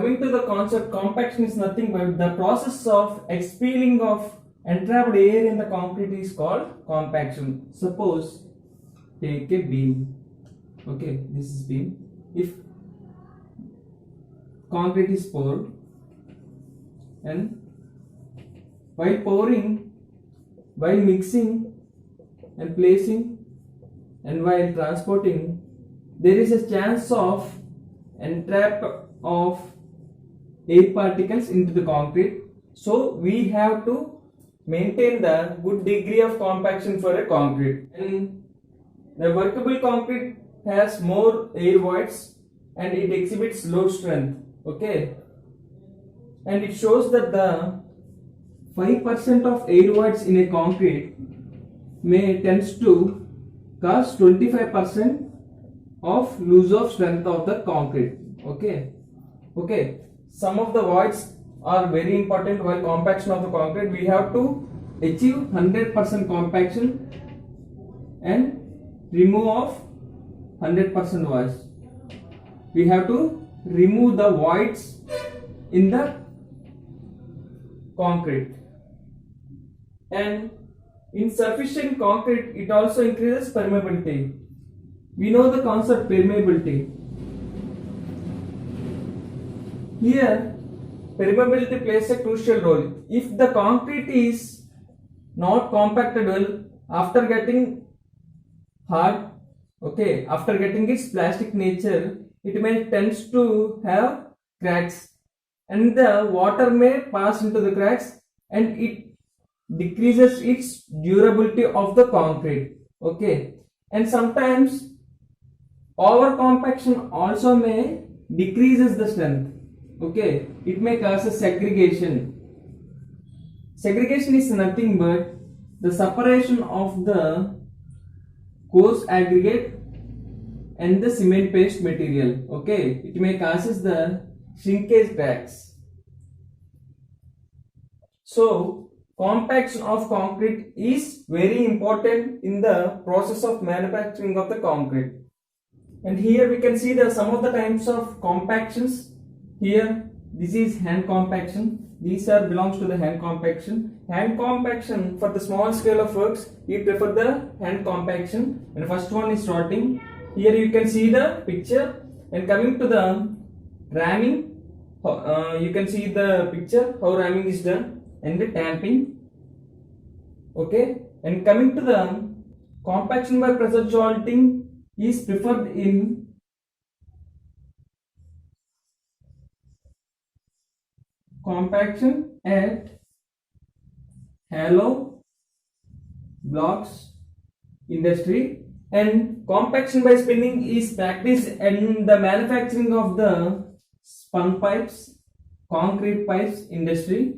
coming to the concept, compaction is nothing but the process of expelling of entrapped air in the concrete is called compaction. Suppose take a beam. Okay, this is beam. If concrete is poured, and while pouring, while mixing and placing, and while transporting, there is a chance of entrap of air particles into the concrete. So we have to maintain the good degree of compaction for a concrete. And the workable concrete has more air voids and it exhibits low strength. Okay, and it shows that the 5% of air voids in a concrete may tends to cause 25% of loss of strength of the concrete. Okay, some of the voids are very important while compaction of the concrete. We have to achieve 100% compaction and remove of 100% voids. We have to remove the voids in the concrete, and in sufficient concrete it also increases permeability. We know the concept permeability. Here permeability plays a crucial role. If the concrete is not compacted well after getting hard, okay, after getting its plastic nature, it may tends to have cracks, and the water may pass into the cracks and it decreases its durability of the concrete. Okay, and sometimes over compaction also may decreases the strength. Okay, it may cause a segregation. Segregation is nothing but the separation of the coarse aggregate and the cement paste material. Okay, it may causes the shrinkage cracks. So compaction of concrete is very important in the process of manufacturing of the concrete. And here we can see some of the types of compactions. Here this is hand compaction. These are belongs to the hand compaction. Hand compaction for the small scale of works, we prefer the hand compaction. And first one is sorting. Here you can see the picture. And coming to the ramming, you can see the picture how ramming is done, and the tamping. Okay, and coming to the compaction by pressure jolting is preferred in compaction at hollow blocks industry, and compaction by spinning is practiced in the manufacturing of the spun pipes, concrete pipes industry.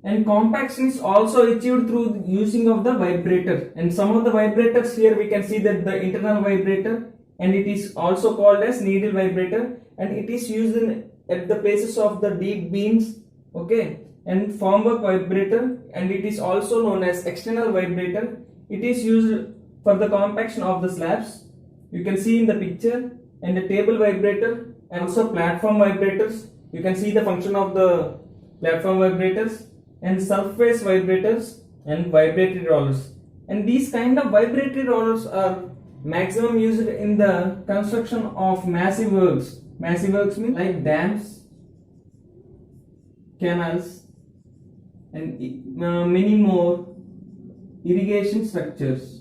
And compaction is also achieved through using of the vibrator, and some of the vibrators here we can see that the internal vibrator, and it is also called as needle vibrator, and it is used at the places of the deep beams. Okay, and formwork vibrator, and it is also known as external vibrator. It is used for the compaction of the slabs. You can see in the picture, and the table vibrator, and also platform vibrators. You can see the function of the platform vibrators, and surface vibrators, and vibratory rollers. And these kind of vibratory rollers are maximum used in the construction of massive works. Massive works mean like dams, canals, and many more irrigation structures.